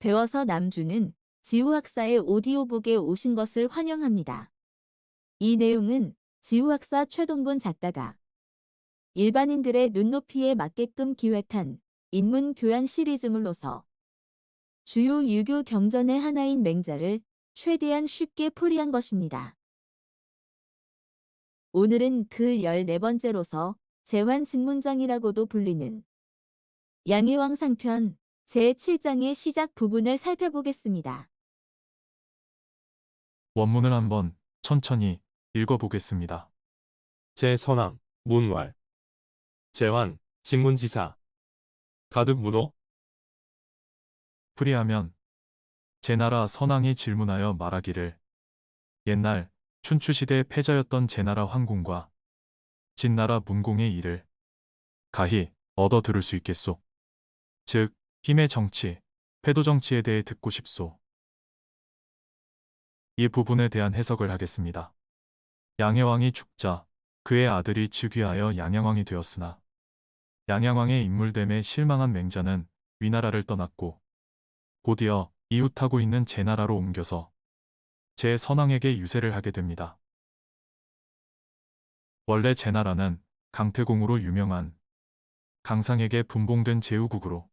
배워서 남주는 지우학사의 오디오북에 오신 것을 환영합니다. 이 내용은 지우학사 최동근 작가가 일반인들의 눈높이에 맞게끔 기획한 인문 교양 시리즈물로서 주요 유교 경전의 하나인 맹자를 최대한 쉽게 풀이한 것입니다. 오늘은 그 14번째로서 제환직문장이라고도 불리는 양해왕 상편 제7장의 시작 부분을 살펴보겠습니다. 원문을 한번 천천히 읽어보겠습니다. 제선왕, 문왈, 제환, 직문지사, 가득 문호, 풀이하면 제나라 선왕이 질문하여 말하기를 옛날 춘추시대 패자였던 제나라 황공과 진나라 문공의 일을 가히 얻어 들을 수 있겠소. 즉 힘의 정치, 패도 정치에 대해 듣고 싶소. 이 부분에 대한 해석을 하겠습니다. 양해왕이 죽자 그의 아들이 즉위하여 양양왕이 되었으나 양양왕의 인물됨에 실망한 맹자는 위나라를 떠났고 곧이어 이웃하고 있는 제나라로 옮겨서 제선왕에게 유세를 하게 됩니다. 원래 제나라는 강태공으로 유명한 강상에게 분봉된 제후국으로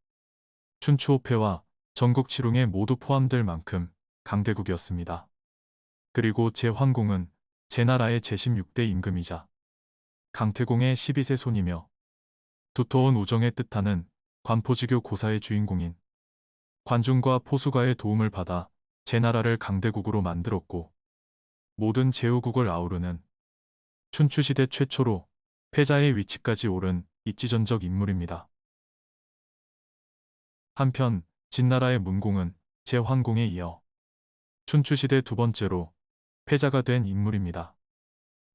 춘추호패와 전국치룽에 모두 포함될 만큼 강대국이었습니다. 그리고 제환공은 제나라의 제16대 임금이자 강태공의 12세 손이며 두터운 우정에 뜻하는 관포지교 고사의 주인공인 관중과 포수가의 도움을 받아 제나라를 강대국으로 만들었고 모든 제후국을 아우르는 춘추시대 최초로 패자의 위치까지 오른 입지전적 인물입니다. 한편 진나라의 문공은 제환공에 이어 춘추시대 두 번째로 패자가 된 인물입니다.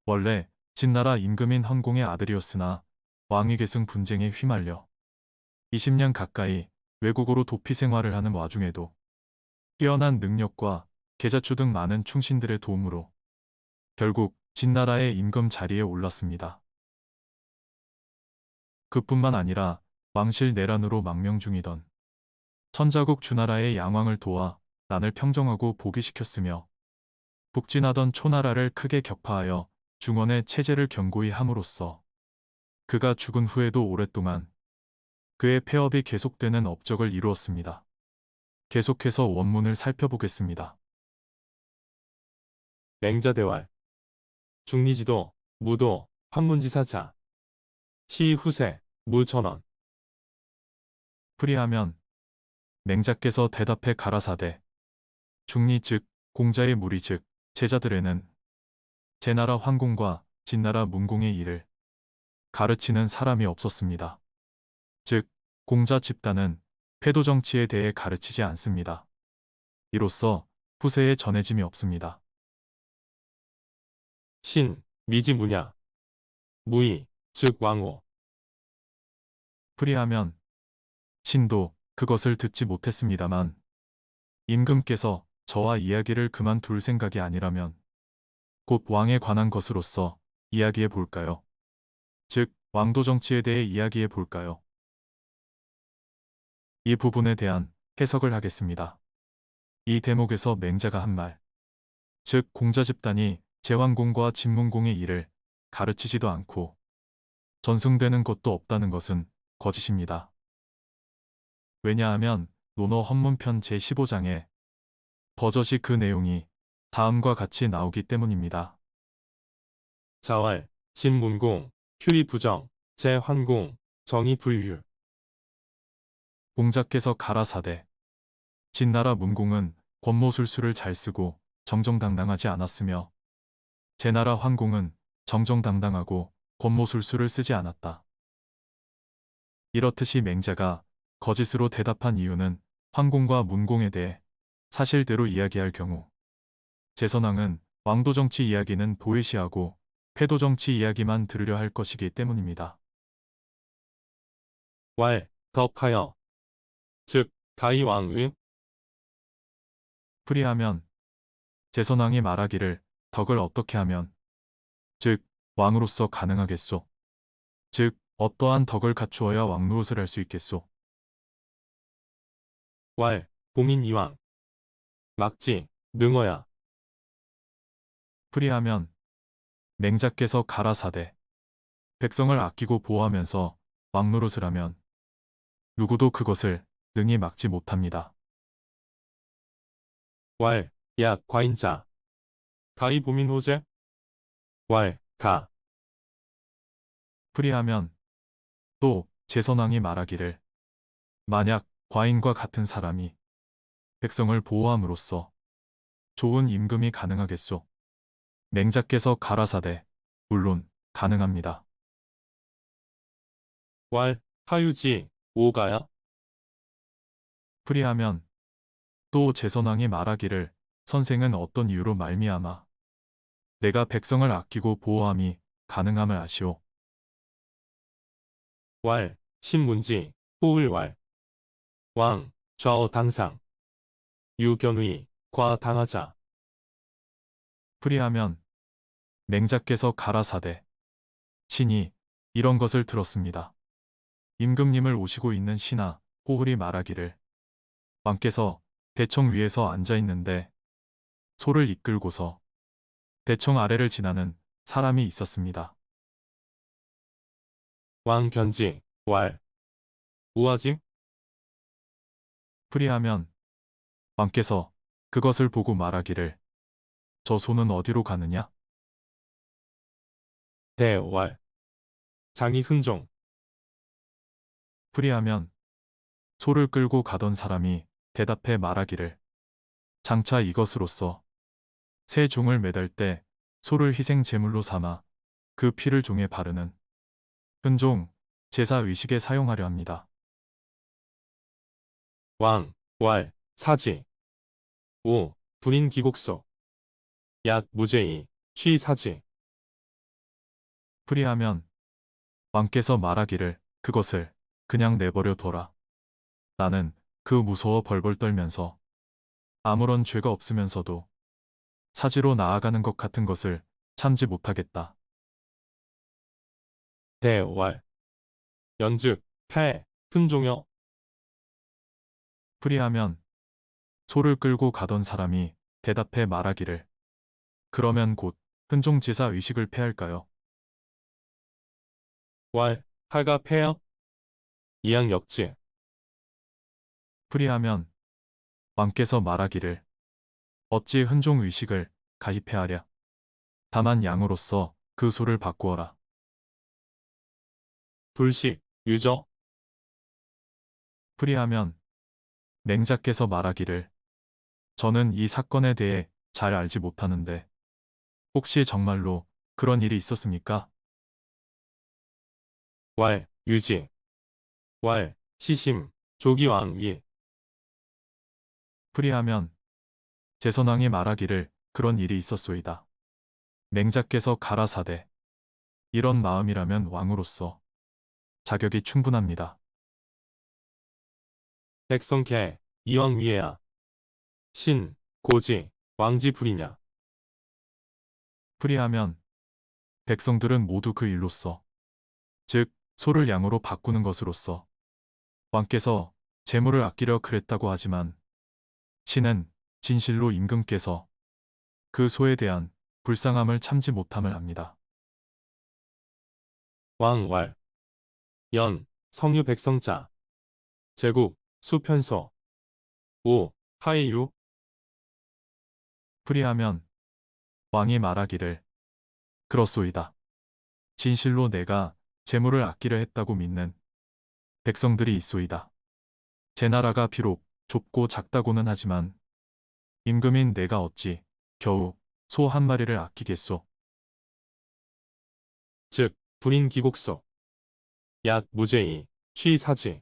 원래 진나라 임금인 헌공의 아들이었으나 왕위 계승 분쟁에 휘말려 20년 가까이 외국으로 도피 생활을 하는 와중에도 뛰어난 능력과 계자주 등 많은 충신들의 도움으로 결국 진나라의 임금 자리에 올랐습니다. 그뿐만 아니라 왕실 내란으로 망명 중이던 천자국 주나라의 양왕을 도와 난을 평정하고 복위시켰으며 북진하던 초나라를 크게 격파하여 중원의 체제를 견고히 함으로써 그가 죽은 후에도 오랫동안 그의 폐업이 계속되는 업적을 이루었습니다. 계속해서 원문을 살펴보겠습니다. 맹자대왈, 중리지도, 무도, 판문지사자, 시후세, 무천원, 풀이하면 맹자께서 대답해 가라사대 중리 즉 공자의 무리 즉 제자들에는 제나라 황공과 진나라 문공의 일을 가르치는 사람이 없었습니다. 즉 공자 집단은 패도 정치에 대해 가르치지 않습니다. 이로써 후세에 전해짐이 없습니다. 신, 미지무냐, 무의, 즉 왕호, 풀이하면 신도 그것을 듣지 못했습니다만 임금께서 저와 이야기를 그만둘 생각이 아니라면 곧 왕에 관한 것으로서 이야기해 볼까요? 즉 왕도 정치에 대해 이야기해 볼까요? 이 부분에 대한 해석을 하겠습니다. 이 대목에서 맹자가 한 말, 즉 공자 집단이 제환공과 진문공의 일을 가르치지도 않고 전승되는 것도 없다는 것은 거짓입니다. 왜냐하면 논어 헌문편 제15장에 버젓이 그 내용이 다음과 같이 나오기 때문입니다. 자왈, 진문공, 휴리부정, 제환공, 정의불휴, 공자께서 가라사대 진나라 문공은 권모술수를 잘 쓰고 정정당당하지 않았으며 제나라 황공은 정정당당하고 권모술수를 쓰지 않았다. 이렇듯이 맹자가 거짓으로 대답한 이유는 황공과 문공에 대해 사실대로 이야기할 경우 제선왕은 왕도정치 이야기는 도외시하고 패도정치 이야기만 들으려 할 것이기 때문입니다. 왈, 덕하여, 즉 가희왕의, 풀이하면 제선왕이 말하기를 덕을 어떻게 하면 즉 왕으로서 가능하겠소. 즉 어떠한 덕을 갖추어야 왕노릇을 할 수 있겠소. 왈, 고민이왕. 막지, 능어야. 풀이하면 맹자께서 가라사대 백성을 아끼고 보호하면서 왕노릇을 하면 누구도 그것을 능히 막지 못합니다. 왈, 야, 과인자. 가히 보민호제. 왈, 가. 풀이하면 또 제선왕이 말하기를 만약 과인과 같은 사람이 백성을 보호함으로써 좋은 임금이 가능하겠소. 맹자께서 가라사대 물론 가능합니다. 왈, 하유지, 오가야. 풀이하면 또 제선왕이 말하기를 선생은 어떤 이유로 말미암아 내가 백성을 아끼고 보호함이 가능함을 아시오. 왈, 신문지, 호을왈. 왕, 좌어 당상. 유견의, 과 당하자. 풀이하면 맹자께서 가라사대 신이 이런 것을 들었습니다. 임금님을 오시고 있는 신하 호흡이 말하기를 왕께서 대청 위에서 앉아 있는데 소를 이끌고서 대청 아래를 지나는 사람이 있었습니다. 왕 견지, 왈. 우아직, 풀이하면 왕께서 그것을 보고 말하기를 저 소는 어디로 가느냐? 대, 왈. 장이 흥종. 풀이하면 소를 끌고 가던 사람이 대답해 말하기를 장차 이것으로써 새 종을 매달 때 소를 희생 제물로 삼아 그 피를 종에 바르는 흔종 제사 의식에 사용하려 합니다. 왕, 왈, 사지. 오, 불인 기곡소. 약, 무죄이, 취사지. 풀이하면 왕께서 말하기를 그것을 그냥 내버려 둬라. 나는 그 무서워 벌벌 떨면서 아무런 죄가 없으면서도 사지로 나아가는 것 같은 것을 참지 못하겠다. 대, 왈. 연즉, 패, 흥종여. 풀이하면 소를 끌고 가던 사람이 대답해 말하기를 그러면 곧 흔종 제사 의식을 폐할까요? 왈, 하가 패여. 이양 역지. 풀이하면 왕께서 말하기를 어찌 흔종 의식을 가입해하랴. 다만 양으로서 그 소를 바꾸어라. 불식, 유저. 풀이하면 맹자께서 말하기를 저는 이 사건에 대해 잘 알지 못하는데 혹시 정말로 그런 일이 있었습니까? 왈, 유지. 왈, 시심, 조기왕 위. 풀이하면 제선왕이 말하기를 그런 일이 있었소이다. 맹자께서 가라사대 이런 마음이라면 왕으로서 자격이 충분합니다. 백성개, 이왕 위에야. 신, 고지, 왕지 불이냐. 풀이하면 백성들은 모두 그 일로써 즉 소를 양으로 바꾸는 것으로써 왕께서 재물을 아끼려 그랬다고 하지만 신은 진실로 임금께서 그 소에 대한 불쌍함을 참지 못함을 합니다. 왕, 왈. 연, 성유 백성자. 제국, 수편소. 오, 하이유. 풀이하면 왕이 말하기를 그렇소이다. 진실로 내가 재물을 아끼려 했다고 믿는 백성들이 있소이다. 제 나라가 비록 좁고 작다고는 하지만 임금인 내가 어찌 겨우 소 한 마리를 아끼겠소. 즉, 불인 기곡소. 약, 무죄이, 취사지.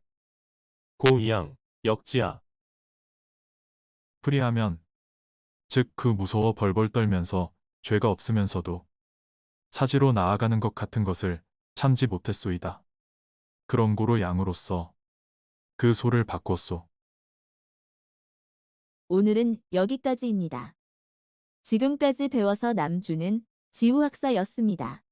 고이양, 역지야. 풀이하면 즉 그 무서워 벌벌 떨면서 죄가 없으면서도 사지로 나아가는 것 같은 것을 참지 못했소이다. 그런 고로 양으로서 그 소를 바꿨소. 오늘은 여기까지입니다. 지금까지 배워서 남주는 지우학사였습니다.